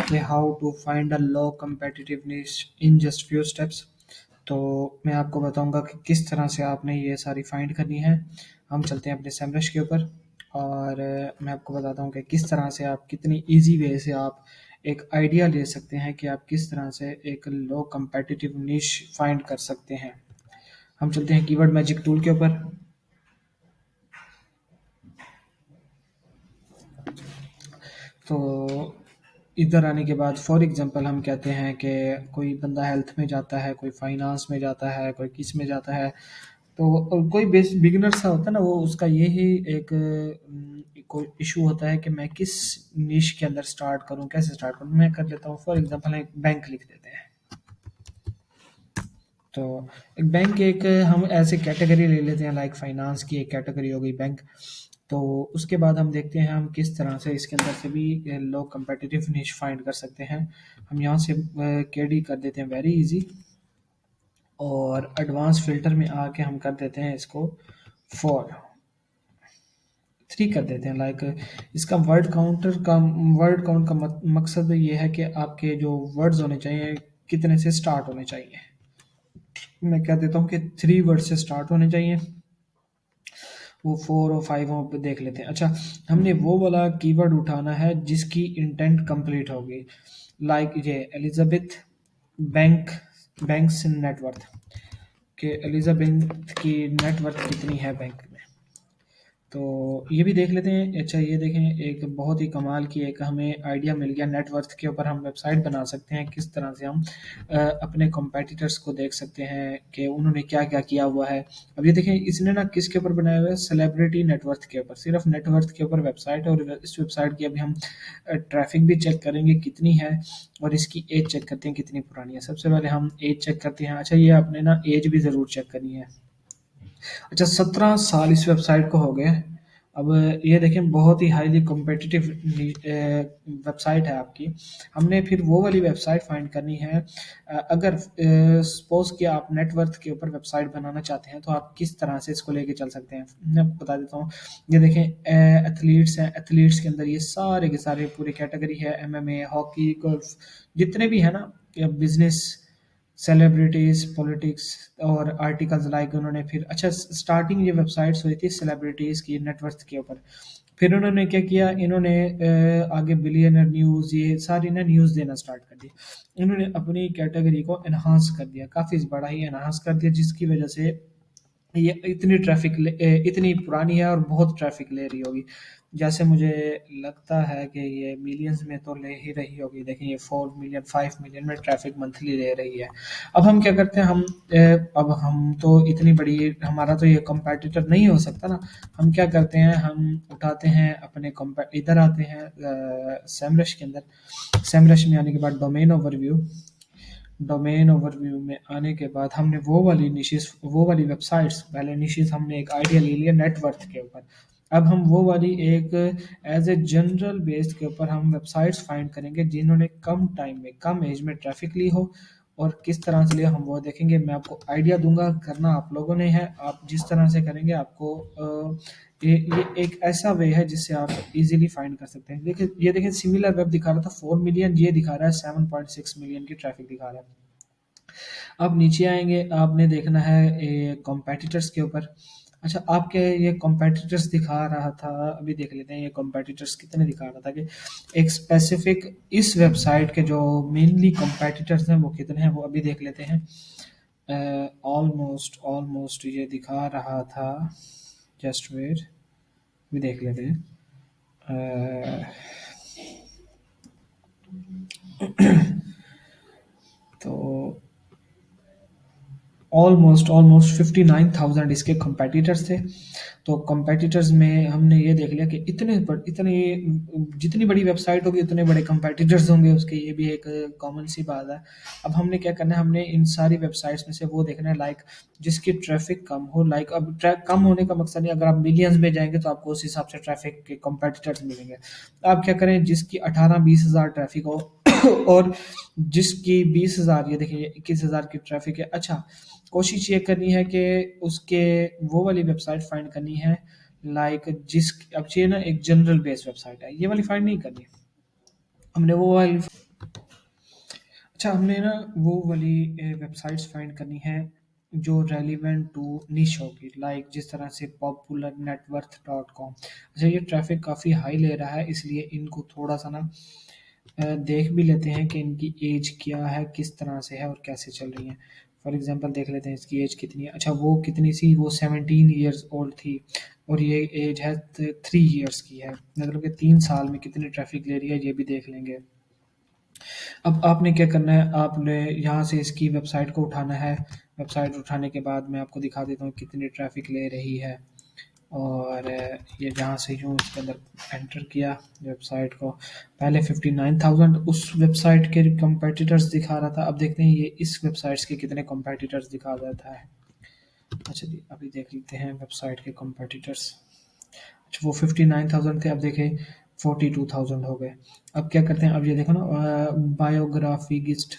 कि how to find a low competitive niche in just few steps. तो मैं आपको बताऊंगा कि किस तरह से आपने ये सारी फाइंड करनी है। हम चलते हैं अपने सेमरश के ऊपर और मैं आपको बताता हूँ कि किस तरह से आप कितनी इजी वे से आप एक आइडिया ले सकते हैं कि आप किस तरह से एक लो कम्पिटिटिव निश फाइंड कर सकते हैं। हम चलते हैं कीवर्ड मैजिक टूल के ऊपर। तो इधर आने के बाद फॉर एग्जांपल हम कहते हैं कि कोई बंदा हेल्थ में जाता है, कोई फाइनेंस में जाता है, कोई किस में जाता है। तो कोई बेस बिगिनर सा होता है ना, वो उसका यही एक कोई इशू होता है कि मैं किस निश के अंदर स्टार्ट करूं, कैसे स्टार्ट करूं। मैं कर लेता हूँ फॉर एग्जांपल एक बैंक लिख देते हैं। तो एक बैंक एक हम ऐसे कैटेगरी ले लेते हैं, लाइक फाइनेंस की एक कैटेगरी हो गई बैंक। तो उसके बाद हम देखते हैं हम किस तरह से इसके अंदर से भी लो competitive niche फाइंड कर सकते हैं। हम यहाँ से केडी कर देते हैं वेरी इजी, और एडवांस फिल्टर में आके हम कर देते हैं इसको 4 3 कर देते हैं। लाइक इसका वर्ड काउंट का मकसद ये है कि आपके जो वर्ड्स होने चाहिए कितने से स्टार्ट होने चाहिए। मैं कह देता हूँ कि 3 वर्ड से स्टार्ट होने चाहिए। वो 4 और 5 हम देख लेते हैं। अच्छा, हमने वो वाला कीवर्ड उठाना है जिसकी इंटेंट कंप्लीट होगी। लाइक ये एलिजाबेथ बैंक, बैंक्स नेटवर्थ, के एलिजाबेथ की नेटवर्थ कितनी है बैंक में। तो ये भी देख लेते हैं। अच्छा, ये देखें, एक बहुत ही कमाल की एक हमें आइडिया मिल गया। नेटवर्थ के ऊपर हम वेबसाइट बना सकते हैं। किस तरह से हम अपने कॉम्पिटिटर्स को देख सकते हैं कि उन्होंने क्या क्या किया हुआ है। अब ये देखें, इसने ना किसके ऊपर बनाया हुआ है, सेलिब्रिटी नेटवर्थ के ऊपर, सिर्फ नेटवर्थ के ऊपर वेबसाइट है। और इस वेबसाइट की अभी हम ट्रैफिक भी चेक करेंगे कितनी है, और इसकी एज चेक करते हैं कितनी पुरानी है। सबसे पहले हम एज चेक करते हैं। अच्छा, ये आपने ना एज भी ज़रूर चेक करनी है। अच्छा, 17 साल इस वेबसाइट को हो गए। अब ये देखें, बहुत ही हाईली कॉम्पिटिटिव वेबसाइट है आपकी। हमने फिर वो वाली वेबसाइट फाइंड करनी है। अगर सपोज कि आप नेटवर्थ के ऊपर वेबसाइट बनाना चाहते हैं तो आप किस तरह से इसको लेके चल सकते हैं, मैं आपको बता देता हूँ। ये देखें, एथलीट्स हैं, एथलीट्स के अंदर ये सारे के सारे पूरी कैटेगरी है। एमएमए, हॉकी, गोल्फ, जितने भी है ना, बिजनेस, सेलिब्रिटीज, पॉलिटिक्स और आर्टिकल्स लाइक उन्होंने फिर। अच्छा, स्टार्टिंग ये वेबसाइट्स हुई थी सेलिब्रिटीज की नेटवर्थ के ऊपर। फिर उन्होंने क्या किया, इन्होंने आगे बिलियनर न्यूज़, ये सारी ना न्यूज़ देना स्टार्ट कर दी। इन्होंने अपनी कैटेगरी को एनहांस कर दिया, काफ़ी बड़ा ही एनहांस कर दिया, जिसकी वजह से ये इतनी इतनी पुरानी है और बहुत ट्रैफिक ले रही होगी। जैसे मुझे लगता है कि ये मिलियंस में तो ले ही रही होगी। देखिए, ये 4 मिलियन 5 मिलियन में ट्रैफिक मंथली ले रही है। अब हम क्या करते हैं, अब हम तो इतनी बड़ी, हमारा तो ये कंपेटिटर नहीं हो सकता ना। हम क्या करते हैं, हम उठाते हैं अपने इधर आते हैं सेमरश के अंदर। सेमरश में आने के बाद डोमेन ओवरव्यू में आने के बाद हमने वो वाली निशेस, वो वाली वेबसाइट्स, पहले निशेस हमने एक आइडिया ले लिया नेटवर्थ के ऊपर। अब हम वो वाली एक एज ए जनरल बेस्ड के ऊपर हम वेबसाइट्स फाइंड करेंगे जिन्होंने कम टाइम में, कम एज में ट्रैफिक ली हो। और किस तरह से लिया हम वो देखेंगे। मैं आपको आइडिया दूंगा, करना आप लोगों ने है। आप जिस तरह से करेंगे आपको ये एक ऐसा वे है जिससे आप इजीली फाइंड कर सकते हैं। देखिए, ये देखिए, सिमिलर वेब दिखा रहा था 4 मिलियन, ये दिखा रहा है 7.6 मिलियन की ट्रैफिक दिखा रहा है। अब नीचे आएँगे, आपने देखना है ये कॉम्पिटिटर्स के ऊपर। अच्छा, आपके ये कॉम्पिटिटर्स दिखा रहा था, अभी देख लेते हैं ये कॉम्पिटिटर्स कितने दिखा रहा था, कि एक स्पेसिफिक इस वेबसाइट के जो मेनली कॉम्पिटिटर्स हैं वो कितने हैं, वो अभी देख लेते हैं। ऑलमोस्ट ऑलमोस्ट ये दिखा रहा था, जस्ट वेट, अभी देख लेते हैं। अ, तो ऑलमोस्ट ऑलमोस्ट 59,000 इसके कंपेटिटर्स थे। तो कंपेटिटर्स में हमने ये देख लिया कि इतने जितनी बड़ी वेबसाइट होगी उतने बड़े कंपेटिटर्स होंगे उसके, ये भी एक कॉमन सी बात है। अब हमने क्या करना है, हमने इन सारी वेबसाइट्स में से वो देखना है लाइक जिसकी ट्रैफिक कम हो। लाइक अब कम होने का मकसद नहीं, अगर आप मिलियंस में जाएंगे तो आपको उस हिसाब से ट्रैफिक के कंपेटिटर्स मिलेंगे। आप क्या करें, जिसकी 18-20 हज़ार ट्रैफिक हो और जिसकी 20 हज़ार, ये देखिए 21 हज़ार की ट्रैफिक है। अच्छा, कोशिश ये करनी है कि उसके वो वाली वेबसाइट फाइंड करनी है, लाइक अब ये ना एक जनरल बेस्ड वेबसाइट है, ये वाली फाइंड नहीं करनी। हमने वो वाली अच्छा, हमने ना वो वाली वेबसाइट्स फाइंड करनी है जो रेलिवेंट टू निश होगी, लाइक जिस तरह से पॉपुलर नेटवर्थ डॉट कॉम। अच्छा, ये ट्रैफिक काफ़ी हाई ले रहा है, इसलिए इनको थोड़ा सा ना देख भी लेते हैं कि इनकी एज क्या है, किस तरह से है और कैसे चल रही है। फॉर एग्जांपल देख लेते हैं इसकी एज कितनी है। अच्छा, वो कितनी सी, वो 17 ईयर्स ओल्ड थी और ये एज है 3 ईयर्स की है, मतलब कि 3 साल में कितनी ट्रैफिक ले रही है ये भी देख लेंगे। अब आपने क्या करना है, आपने यहाँ से इसकी वेबसाइट को उठाना है। वेबसाइट उठाने के बाद मैं आपको दिखा देता हूँ कितनी ट्रैफिक ले रही है। और ये जहाँ से यूँ इसके अंदर एंटर किया वेबसाइट को, पहले 59,000 उस वेबसाइट के कंपेटिटर्स दिखा रहा था। अब देखते हैं ये इस वेबसाइट्स के कितने कंपेटिटर्स दिखा देता है। अच्छा जी, अभी देख लेते हैं वेबसाइट के कंपेटिटर्स। अच्छा, वो 59,000 थे, अब देखें 42,000 हो गए। अब क्या करते हैं, अब ये देखो ना, बायोग्राफिगिस्ट,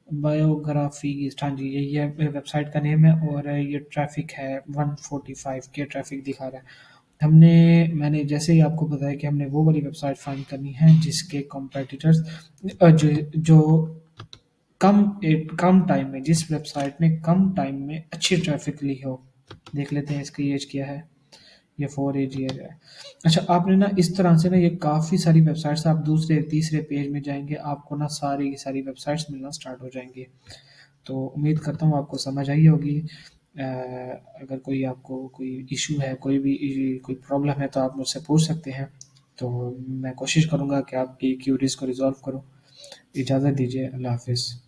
बायोग्राफिगिस्ट, हाँ जी, यही है वेबसाइट का नेम है। और ये ट्रैफिक है 145 के ट्रैफिक दिखा रहा है। मैंने जैसे ही आपको बताया कि हमने वो वाली वेबसाइट फाइंड करनी है जिसके कॉम्पिटिटर्स जो कम टाइम में, जिस वेबसाइट ने कम टाइम में अच्छी ट्रैफिक ली हो। देख लेते हैं इसकी एज क्या है, ये 4 AGR है। अच्छा, आपने ना इस तरह से ना ये काफ़ी सारी वेबसाइट्स, आप दूसरे तीसरे पेज में जाएंगे, आपको ना सारी की सारी वेबसाइट्स मिलना स्टार्ट हो जाएंगी। तो उम्मीद करता हूँ आपको समझ आई होगी। अगर कोई आपको कोई इशू है, कोई प्रॉब्लम है तो आप मुझसे पूछ सकते हैं। तो मैं कोशिश करूँगा कि आपकी क्यूरीज को रिजॉल्व करूँ। इजाज़त दीजिए, अल्लाह हाफिज़।